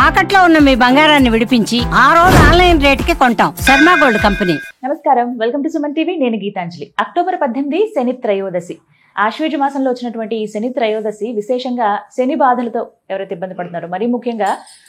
తాకట్లో ఉన్న మీ బంగారాన్ని విడిపించి ఆ రోజు ఆన్లైన్ రేటుకి కొంటాం. Sharma gold company. నమస్కారం, వెల్కమ్ టు సుమన్ టీవీ. నేను గీతాంజలి. అక్టోబర్ 18 శని త్రయోదశి. ఆశ్వేజ మాసంలో వచ్చినటువంటి ఈ శని త్రయోదశి విశేషంగా శని బాధలతో ఎవరైతే ఇబ్బంది పడుతున్నారో, మరీ ముఖ్యంగా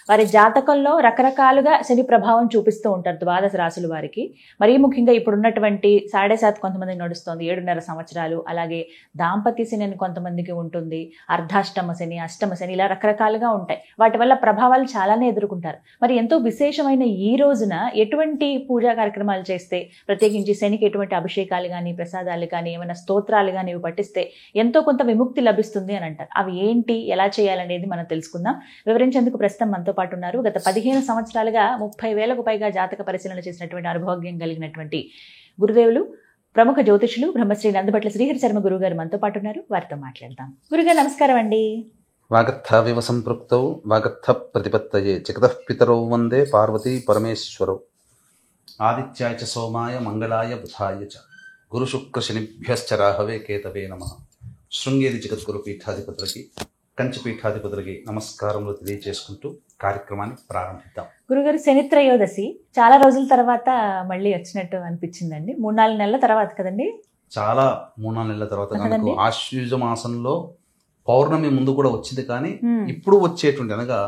వారి జాతకంలో రకరకాలుగా శని ప్రభావం చూపిస్తూ ఉంటారు ద్వాదశ రాశుల వారికి. మరీ ముఖ్యంగా ఇప్పుడున్నటువంటి 7.5 కొంతమందికి నడుస్తుంది, 7.5 సంవత్సరాలు. అలాగే దాంపత్య శని అని కొంతమందికి ఉంటుంది, అర్ధాష్టమ శని, అష్టమ శని, ఇలా రకరకాలుగా ఉంటాయి. వాటి వల్ల ప్రభావాలు చాలానే ఎదుర్కొంటారు. మరి ఎంతో విశేషమైన ఈ రోజున ఎటువంటి పూజా కార్యక్రమాలు చేస్తే, ప్రత్యేకించి శనికి ఎటువంటి అభిషేకాలు కానీ, ప్రసాదాలు కానీ, ఏమైనా స్తోత్రాలు కానీ ఇవి పట్టిస్తే ఎంతో కొంత విముక్తి లభిస్తుంది అని అంటారు. అవి ఏంటి, ఎలా చేయాలనేది మనం తెలుసుకుందాం. వివరించేందుకు ప్రస్తుతం మనతో పాటు ఉన్నారు గత 15 సంవత్సరాలుగా 30,000కు పైగా జాతక పరిశీలన చేసినటువంటి అనుభవజ్ఞం కలిగినటువంటి గురుదేవులు, ప్రముఖ జ్యోతిషులు బ్రహ్మశ్రీ నందభట్ల శ్రీహరి శర్మ గురువు గారు మనతో పాటు ఉన్నారు. వారితో మాట్లాడదాం. గురుగారు నమస్కారం అండి. వాగర్థావివ సంపృక్తౌ వాగర్థ ప్రతిపత్తయే జగతః పితరౌ వందే పార్వతీ పరమేశ్వరౌ. ఆదిత్యాయ చ సోమాయ మంగళాయ బుధాయ చ గురు శుక్ర శనిభ్యశ్చ రాహవే కేతవే నమః. శృంగేరి జగద్గురు పీఠాధిపతులకి, కంచి పీఠాధిపతులకి నమస్కారములు తెలియజేసుకుంటూ కార్యక్రమాన్ని ప్రారంభిద్దాం. గురుగారు, శని త్రయోదశి చాలా రోజుల తర్వాత మళ్ళీ వచ్చినట్టు అనిపించిందండి. 3-4 నెలల తర్వాత కదండి? చాలా 3-4 నెలల తర్వాత. మనకు ఆశ్వయుజ మాసంలో పౌర్ణమి ముందు కూడా వచ్చింది, కానీ ఇప్పుడు వచ్చేటువంటి అనగా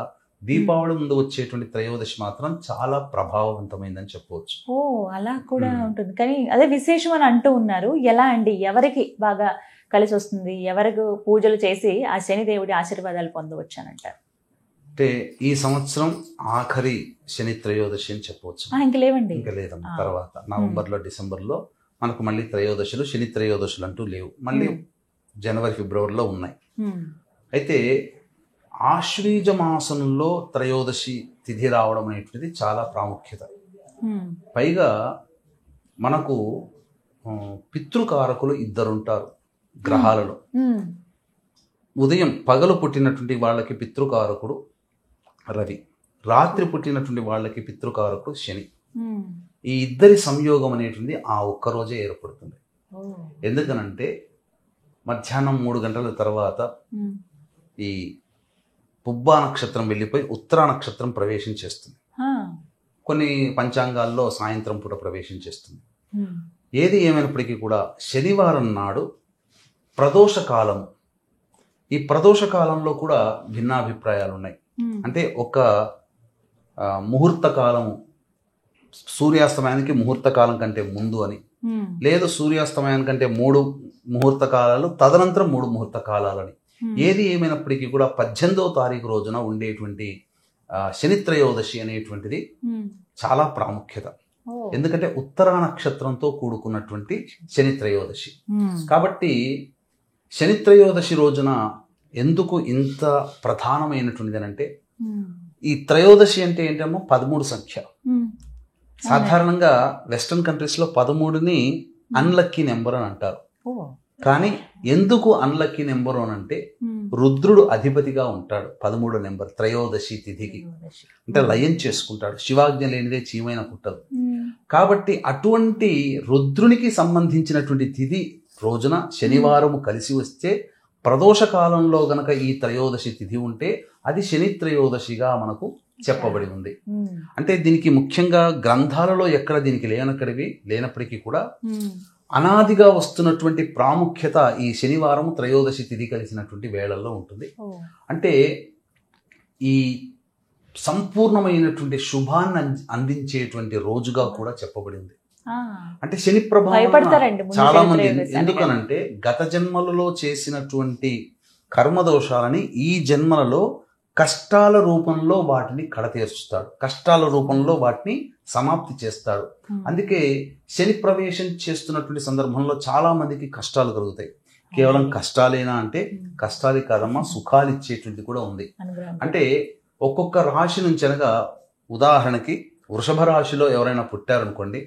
దీపావళి ముందు వచ్చేటువంటి త్రయోదశి మాత్రం చాలా ప్రభావవంతమైందని చెప్పవచ్చు. ఓ, అలా కూడా ఉంటుంది. కానీ అదే విశేషం అని అంటూ ఉన్నారు. ఎలా అండి, ఎవరికి బాగా కలిసి వస్తుంది, ఎవరికి పూజలు చేసి ఆ శనిదేవుడి ఆశీర్వాదాలు పొందవచ్చు అని అంటారు? అంటే ఈ సంవత్సరం ఆఖరి శని త్రయోదశి అని చెప్పవచ్చు. ఇంకా లేవండి, ఇంకా లేదమ్మా. తర్వాత నవంబర్లో, డిసెంబర్లో మనకు మళ్ళీ త్రయోదశులు, శని త్రయోదశులు అంటూ లేవు. మళ్ళీ జనవరి, ఫిబ్రవరిలో ఉన్నాయి. అయితే ఆశ్వీజ మాసంలో త్రయోదశి తిథి రావడం అనేటువంటిది చాలా ప్రాముఖ్యత. పైగా మనకు పితృకారకులు 2 ఉంటారు గ్రహాలలో. ఉదయం పగలు పుట్టినటువంటి వాళ్ళకి పితృకారకుడు రవి, రాత్రి పుట్టినటువంటి వాళ్ళకి పితృకారకుడు శని. ఈ 2 సంయోగం అనేటువంటి ఆ ఒక్కరోజే ఏర్పడుతుంది. ఎందుకనంటే మధ్యాహ్నం 3 గంటల తర్వాత ఈ పుబ్బా నక్షత్రం వెళ్ళిపోయి ఉత్తరా నక్షత్రం ప్రవేశం చేస్తుంది. కొన్ని పంచాంగాల్లో సాయంత్రం పూట ప్రవేశం చేస్తుంది. ఏది ఏమైనప్పటికీ కూడా శనివారం నాడు ప్రదోష కాలము. ఈ ప్రదోష కాలంలో కూడా భిన్నాభిప్రాయాలు ఉన్నాయి. అంటే ఒక ముహూర్త కాలము సూర్యాస్తమయానికి ముహూర్త కాలం కంటే ముందు అని, లేదు సూర్యాస్తమయానికంటే 3 ముహూర్త కాలాలు తదనంతరం 3 ముహూర్త కాలాలని. ఏది ఏమైనప్పటికీ కూడా 18వ తారీఖు రోజున ఉండేటువంటి శని త్రయోదశి అనేటువంటిది చాలా ప్రాముఖ్యత. ఎందుకంటే ఉత్తరా నక్షత్రంతో కూడుకున్నటువంటి శని త్రయోదశి. కాబట్టి శని త్రయోదశి రోజున ఎందుకు ఇంత ప్రధానమైనటువంటిది అంటే, ఈ త్రయోదశి అంటే ఏంటమ్మో 13 సంఖ్య. సాధారణంగా వెస్టర్న్ కంట్రీస్లో 13ని అన్లక్కీ నెంబర్ అని అంటారు. కానీ ఎందుకు అన్లక్కీ నెంబర్ అని అంటే, రుద్రుడు అధిపతిగా ఉంటాడు 13 నెంబర్ త్రయోదశి తిథికి. అంటే లయం చేసుకుంటాడు, శివాజ్ఞ లేనిదే చీమైన పుట్టదు. కాబట్టి అటువంటి రుద్రునికి సంబంధించినటువంటి తిథి రోజున శనివారము కలిసి వస్తే, ప్రదోష కాలంలో గనక ఈ త్రయోదశి తిథి ఉంటే అది శని త్రయోదశిగా మనకు చెప్పబడి ఉంది. అంటే దీనికి ముఖ్యంగా గ్రంథాలలో ఎక్కడ దీనికి లేనప్పటికీ కూడా అనాదిగా వస్తున్నటువంటి ప్రాముఖ్యత ఈ శనివారం త్రయోదశి తిథి కలిసినటువంటి వేళల్లో ఉంటుంది. అంటే ఈ సంపూర్ణమైనటువంటి శుభాన్ని అందించేటువంటి రోజుగా కూడా చెప్పబడింది. అంటే శని ప్రభావం చాలా మంది, ఎందుకనంటే గత జన్మలలో చేసినటువంటి కర్మదోషాలని ఈ జన్మలలో కష్టాల రూపంలో వాటిని కడతీర్చుతాడు, కష్టాల రూపంలో వాటిని సమాప్తి చేస్తాడు. అందుకే శని ప్రవేశం చేస్తున్నటువంటి సందర్భంలో చాలా మందికి కష్టాలు కలుగుతాయి. కేవలం కష్టాలేనా అంటే కష్టాలే కాదమ్మా, సుఖాలు ఇచ్చేటువంటి కూడా ఉంది. అంటే ఒక్కొక్క రాశి నుంచి అనగా, ఉదాహరణకి వృషభ రాశిలో ఎవరైనా పుట్టారనుకోండి,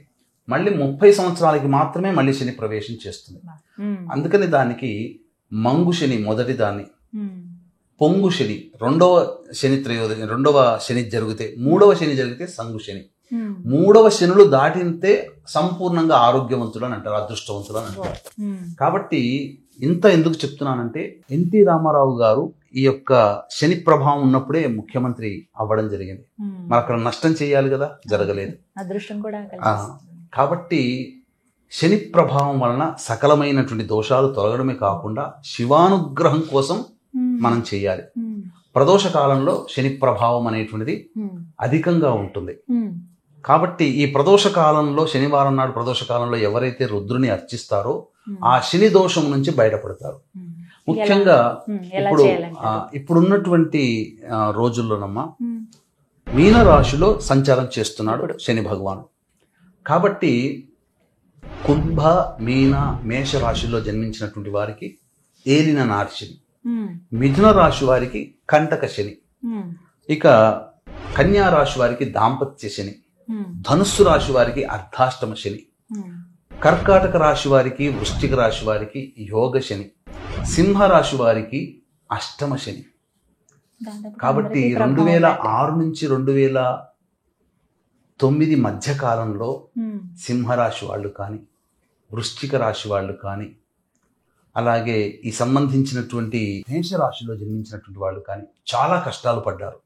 మళ్ళీ 30 సంవత్సరాలకి మాత్రమే మళ్ళీ శని ప్రవేశం చేస్తుంది. అందుకని దానికి మంగు శని మొదటి దాన్ని, పొంగు శని రెండవ శని త్రయోదశి, 2వ శని జరిగితే, 3వ శని జరిగితే సంగు శని. 3వ శనులు దాటితే సంపూర్ణంగా ఆరోగ్యవంతులు అని అంటారు, అదృష్టవంతులు అని అంటారు. కాబట్టి ఇంత ఎందుకు చెప్తున్నానంటే ఎన్టీ రామారావు గారు ఈ యొక్క శని ప్రభావం ఉన్నప్పుడే ముఖ్యమంత్రి అవ్వడం జరిగింది. మరి అక్కడ నష్టం చేయాలి కదా, జరగలేదు. అదృష్టం కూడా కాబట్టి శని ప్రభావం వలన సకలమైనటువంటి దోషాలు తొలగడమే కాకుండా శివానుగ్రహం కోసం మనం చేయాలి. ప్రదోష కాలంలో శని ప్రభావం అనేటువంటిది అధికంగా ఉంటుంది. కాబట్టి ఈ ప్రదోష కాలంలో, శనివారం నాడు ప్రదోష కాలంలో ఎవరైతే రుద్రుని అర్చిస్తారో ఆ శని దోషం నుంచి బయటపడతారు. ముఖ్యంగా ఇప్పుడున్నటువంటి రోజుల్లోనమ్మా మీన రాశిలో సంచారం చేస్తున్నాడు శని భగవానుడు. కాబట్టి కుంభ, మీన, మేష రాశిలో జన్మించినటువంటి వారికి ఏలిన నాటి శని, మిథున రాశి వారికి కంటక శని, ఇక కన్యా రాశి వారికి దాంపత్య శని, ధనుస్సు రాశి వారికి అర్ధాష్టమ శని, కర్కాటక రాశి వారికి, వృశ్చిక రాశి వారికి యోగ శని, సింహ రాశి వారికి అష్టమ శని. కాబట్టి 2006 నుంచి 2009 మధ్య కాలంలో సింహరాశి వాళ్ళు కానీ, వృశ్చిక రాశి వాళ్ళు కానీ, అలాగే ఈ సంబంధించినటువంటి మేషరాశిలో జన్మించినటువంటి వాళ్ళు కానీ చాలా కష్టాలు పడ్డారు.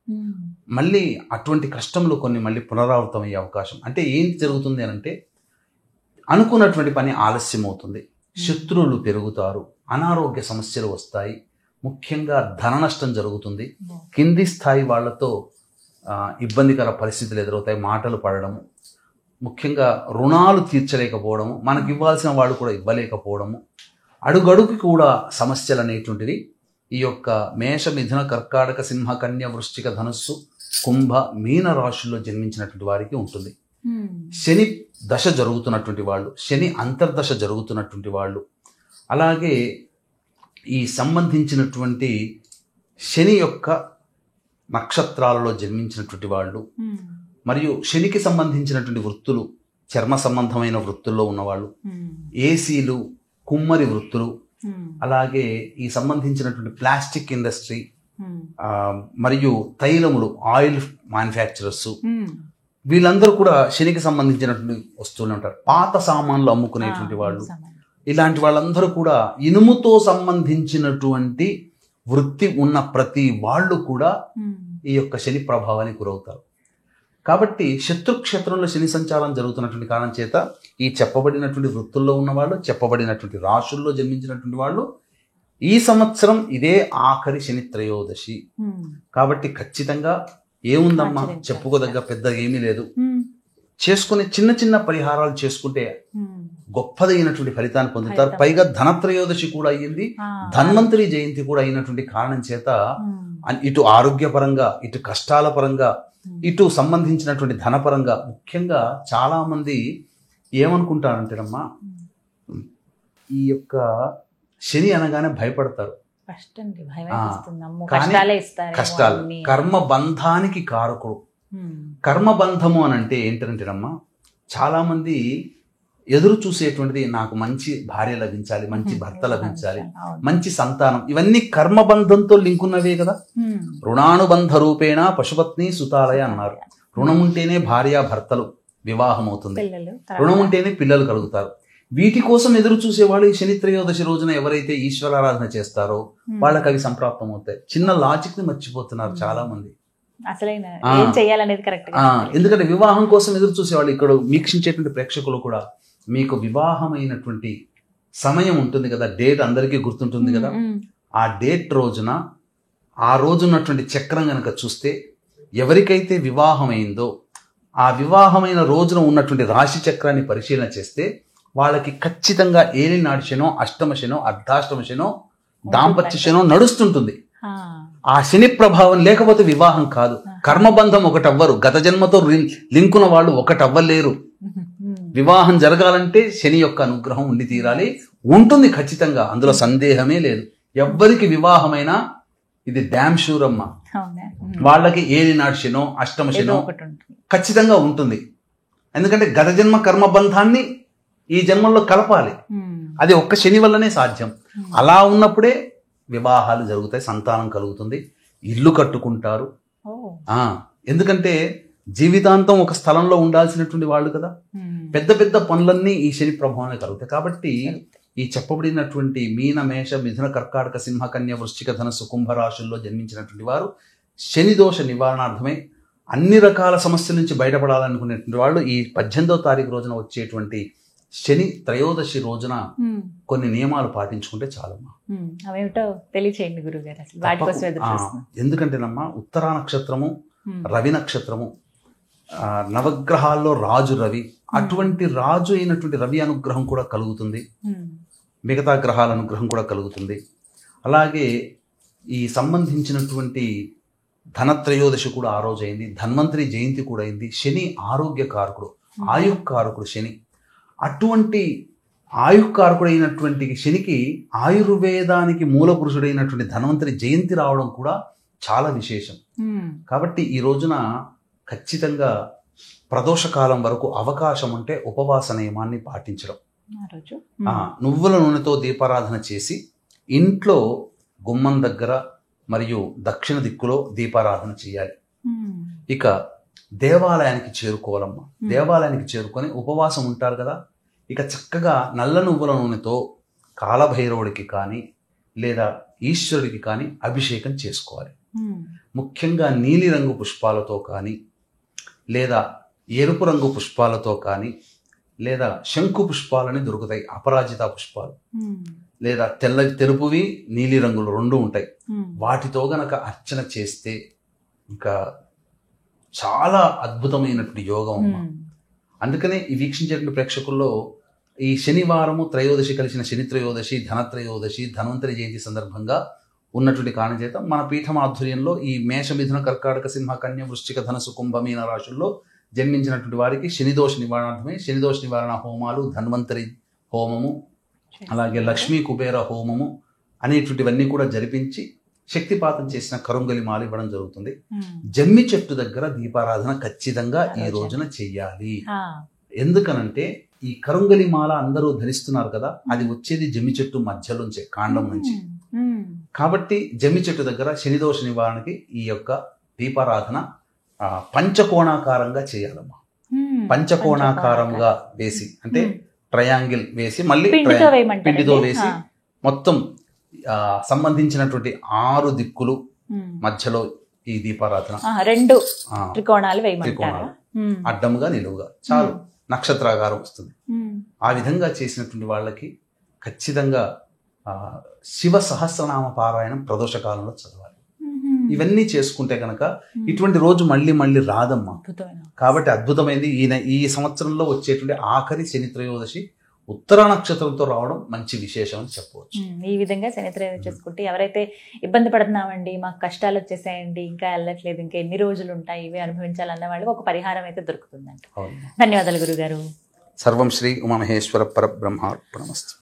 మళ్ళీ అటువంటి కష్టంలో కొన్ని మళ్ళీ పునరావృతం అయ్యే అవకాశం. అంటే ఏంటి జరుగుతుంది అని అంటే, అనుకున్నటువంటి పని ఆలస్యం అవుతుంది, శత్రువులు పెరుగుతారు, అనారోగ్య సమస్యలు వస్తాయి, ముఖ్యంగా ధన నష్టం జరుగుతుంది, కింది స్థాయి వాళ్లతో ఇబ్బందికర పరిస్థితులు ఎదురవుతాయి, మాటలు పడడము, ముఖ్యంగా రుణాలు తీర్చలేకపోవడము, మనకి ఇవ్వాల్సిన వాళ్ళు కూడా ఇవ్వలేకపోవడము, అడుగడుగు కూడా సమస్యలు అనేటువంటివి ఈ యొక్క మేష, మిథున, కర్కాటక, సింహ, కన్య, వృశ్చిక, ధనుస్సు, కుంభ, మీన రాశుల్లో జన్మించినటువంటి వారికి ఉంటుంది. శని దశ జరుగుతున్నటువంటి వాళ్ళు, శని అంతర్దశ జరుగుతున్నటువంటి వాళ్ళు, అలాగే ఈ సంబంధించినటువంటి శని యొక్క నక్షత్రాలలో జన్మించినటువంటి వాళ్ళు, మరియు శనికి సంబంధించినటువంటి వృత్తులు, చర్మ సంబంధమైన వృత్తుల్లో ఉన్నవాళ్ళు, ఏసీలు, కుమ్మరి వృత్తులు, అలాగే ఈ సంబంధించినటువంటి ప్లాస్టిక్ ఇండస్ట్రీ, మరియు తైలములు, ఆయిల్ మ్యానుఫ్యాక్చరర్స్, వీళ్ళందరూ కూడా శనికి సంబంధించినటువంటి వస్తువులు ఉంటారు. పాత సామాన్లు అమ్ముకునేటువంటి వాళ్ళు, ఇలాంటి వాళ్ళందరూ కూడా ఇనుముతో సంబంధించినటువంటి వృత్తి ఉన్న ప్రతి వాళ్ళు కూడా ఈ యొక్క శని ప్రభావానికి గురవుతారు. కాబట్టి శత్రుక్షేత్రంలో శని సంచారం జరుగుతున్నటువంటి కారణం చేత ఈ చెప్పబడినటువంటి వృత్తుల్లో ఉన్నవాళ్ళు, చెప్పబడినటువంటి రాశుల్లో జన్మించినటువంటి వాళ్ళు ఈ సంవత్సరం ఇదే ఆఖరి శని త్రయోదశి. కాబట్టి ఖచ్చితంగా ఏముందమ్మా, చెప్పుకోదగ్గ పెద్ద ఏమీ లేదు. చేసుకునే చిన్న చిన్న పరిహారాలు చేసుకుంటే గొప్పదైనటువంటి ఫలితాన్ని పొందుతారు. పైగా ధనత్రయోదశి కూడా అయ్యింది, ధన్వంతరి జయంతి కూడా అయినటువంటి కారణం చేత ఇటు ఆరోగ్యపరంగా, ఇటు కష్టాల పరంగా, ఇటు సంబంధించినటువంటి ధనపరంగా, ముఖ్యంగా చాలా మంది ఏమనుకుంటారంటేనమ్మా, ఈ యొక్క శని అనగానే భయపడతారు. కష్టాలు కర్మబంధానికి కారకుడు. కర్మబంధము అని అంటే ఏంటంటేనమ్మా, చాలా మంది ఎదురు చూసేటువంటిది నాకు మంచి భార్య లభించాలి, మంచి భర్త లభించాలి, మంచి సంతానం, ఇవన్నీ కర్మబంధంతో లింక్ ఉన్నవే కదా. రుణానుబంధ రూపేణ పశుపత్ని సుతాలయ అన్నారు. రుణం ఉంటేనే భార్య భర్తలు వివాహం అవుతుంది, రుణం ఉంటేనే పిల్లలు కలుగుతారు. వీటి కోసం ఎదురు చూసేవాళ్ళు ఈ శని త్రయోదశి రోజున ఎవరైతే ఈశ్వరారాధన చేస్తారో వాళ్ళకి అవి సంప్రాప్తం అవుతాయి. చిన్న లాజిక్ ని మర్చిపోతున్నారు చాలా మంది. ఎందుకంటే వివాహం కోసం ఎదురు చూసేవాళ్ళు, ఇక్కడ వీక్షించేటువంటి ప్రేక్షకులు కూడా మీకు వివాహమైనటువంటి సమయం ఉంటుంది కదా, డేట్ అందరికీ గుర్తుంటుంది కదా. ఆ డేట్ రోజున, ఆ రోజున్నటువంటి చక్రం కనుక చూస్తే ఎవరికైతే వివాహమైందో ఆ వివాహమైన రోజున ఉన్నటువంటి రాశి చక్రాన్ని పరిశీలన చేస్తే వాళ్ళకి ఖచ్చితంగా ఏలినాటి శనో, అష్టమ శనో, అర్ధాష్టమ శనో, దాంపత్య శనో నడుస్తుంటుంది. ఆ శని ప్రభావం లేకపోతే వివాహం కాదు. కర్మబంధం ఒకటవ్వరు, గత జన్మతో లింకున్న వాళ్ళు ఒకటవ్వలేరు. వివాహం జరగాలంటే శని యొక్క అనుగ్రహం ఉండి తీరాలి. ఉంటుంది ఖచ్చితంగా, అందులో సందేహమే లేదు. ఎవ్వరికి వివాహమైనా ఇది డ్యామ్ షూర్ అమ్మ. వాళ్ళకి ఏలినాటి శనో, అష్టమ శనో ఖచ్చితంగా ఉంటుంది. ఎందుకంటే గత జన్మ కర్మబంధాన్ని ఈ జన్మల్లో కలపాలి. అది ఒక్క శని వల్లనే సాధ్యం. అలా ఉన్నప్పుడే వివాహాలు జరుగుతాయి, సంతానం కలుగుతుంది, ఇల్లు కట్టుకుంటారు. ఎందుకంటే జీవితాంతం ఒక స్థలంలో ఉండాల్సినటువంటి వాళ్ళు కదా. పెద్ద పెద్ద పనులన్నీ ఈ శని ప్రభావాన్ని కలుగుతాయి. కాబట్టి ఈ చెప్పబడినటువంటి మీన మేష మిథున కర్కాటక సింహ కన్య వృశ్చిక ధనస్సు కుంభ రాశుల్లో జన్మించినటువంటి వారు శని దోష నివారణార్థమై అన్ని రకాల సమస్యల నుంచి బయటపడాలనుకునేటువంటి వాళ్ళు ఈ 18వ తారీఖు రోజున వచ్చేటువంటి శని త్రయోదశి రోజున కొన్ని నియమాలు పాటించుకుంటే చాలమ్మా. అవేమిటో తెలియచేయండి గురుగారు, అసలు వాటి కోసం ఎదురు చూస్తున్నాం. ఎందుకంటేనమ్మా ఉత్తరా నక్షత్రము, రవి నక్షత్రము, నవగ్రహాల్లో రాజు రవి, అటువంటి రాజు అయినటువంటి రవి అనుగ్రహం కూడా కలుగుతుంది, మిగతా గ్రహాల అనుగ్రహం కూడా కలుగుతుంది. అలాగే ఈ సంబంధించినటువంటి ధనత్రయోదశి కూడా ఆ రోజు అయింది, ధన్వంతరి జయంతి కూడా అయింది. శని ఆరోగ్యకారకుడు, ఆయుఃకారకుడు శని. అటువంటి ఆయుఃకారకుడు అయినటువంటి శనికి ఆయుర్వేదానికి మూల పురుషుడైనటువంటి ధన్వంతరి జయంతి రావడం కూడా చాలా విశేషం. కాబట్టి ఈ రోజున ఖచ్చితంగా ప్రదోషకాలం వరకు అవకాశం ఉంటే ఉపవాస నియమాన్ని పాటించడం, నువ్వుల నూనెతో దీపారాధన చేసి ఇంట్లో గుమ్మం దగ్గర మరియు దక్షిణ దిక్కులో దీపారాధన చేయాలి. ఇక దేవాలయానికి చేరుకోవాలమ్మా. దేవాలయానికి చేరుకొని ఉపవాసం ఉంటారు కదా, ఇక చక్కగా నల్ల నువ్వుల నూనెతో కాలభైరవుడికి కానీ లేదా ఈశ్వరుడికి కానీ అభిషేకం చేసుకోవాలి. ముఖ్యంగా నీలిరంగు పుష్పాలతో కానీ లేదా ఎరుపు రంగు పుష్పాలతో కానీ లేదా శంకు పుష్పాలని దొరుకుతాయి, అపరాజిత పుష్పాలు, లేదా తెలుపువి నీలి రంగులు రెండు ఉంటాయి. వాటితో గనక అర్చన చేస్తే ఇంకా చాలా అద్భుతమైనటువంటి యోగం అమ్మా. అందుకనే ఈ వీక్షించేటువంటి ప్రేక్షకుల్లో ఈ శనివారము త్రయోదశి కలిసిన శని త్రయోదశి, ధనత్రయోదశి, ధన్వంతరి జయంతి సందర్భంగా ఉన్నటువంటి కారణం చేత మన పీఠం ఆధ్వర్యంలో ఈ మేష మిథున కర్కాటక సింహ కన్య వృశ్చిక ధనసు కుంభ మీన రాశుల్లో జన్మించినటువంటి వారికి శనిదోష నివారణార్థమే శనిదోష నివారణ హోమాలు, ధన్వంతరి హోమము, అలాగే లక్ష్మీ కుబేర హోమము అనేటువంటివన్నీ కూడా జరిపించి శక్తిపాతం చేసిన కరుంగలి మాల ఇవ్వడం జరుగుతుంది. జమ్మి చెట్టు దగ్గర దీపారాధన ఖచ్చితంగా ఈ రోజున చెయ్యాలి. ఎందుకనంటే ఈ కరుంగలి మాల అందరూ ధరిస్తున్నారు కదా, అది వచ్చేది జమ్మి చెట్టు మధ్యలోంచే, కాండం నుంచి. కాబట్టి జమ్మి చెట్టు దగ్గర శనిదోష నివారణకి ఈ యొక్క దీపారాధన పంచకోణాకారంగా చేయాలమ్మా. పంచకోణాకారంగా వేసి, అంటే ట్రయాంగిల్ వేసి మళ్ళీ పిండితో వేసి మొత్తం సంబంధించినటువంటి 6 దిక్కులు మధ్యలో ఈ దీపారాధన, 2 త్రికోణాలు అడ్డముగా నిలువుగా చాలు, నక్షత్రాకారం వస్తుంది. ఆ విధంగా చేసినటువంటి వాళ్ళకి ఖచ్చితంగా శివ సహస్రనామ పారాయణం ప్రదోష కాలంలో చదవాలి. ఇవన్నీ చేసుకుంటే కనుక ఇటువంటి రోజు మళ్ళీ మళ్ళీ రాదమ్మా. కాబట్టి అద్భుతమైంది ఈ సంవత్సరంలో వచ్చేటువంటి ఆఖరి శని త్రయోదశి ఉత్తర నక్షత్రంతో రావడం మంచి విశేషం అని చెప్పవచ్చు. ఈ విధంగా శని త్రయోదశి చేసుకుంటే ఎవరైతే ఇబ్బంది పడుతున్నామండి, మాకు కష్టాలు వచ్చేసాయండి, ఇంకా వెళ్ళట్లేదు, ఇంకా ఎన్ని రోజులు ఉంటాయి ఇవి అనుభవించాలన్న వాళ్ళు ఒక పరిహారం అయితే దొరుకుతుందంట. ధన్యవాదాలు గురుగారు. సర్వం శ్రీ ఉమామహేశ్వర పరబ్రహ్మార్పణమస్తు.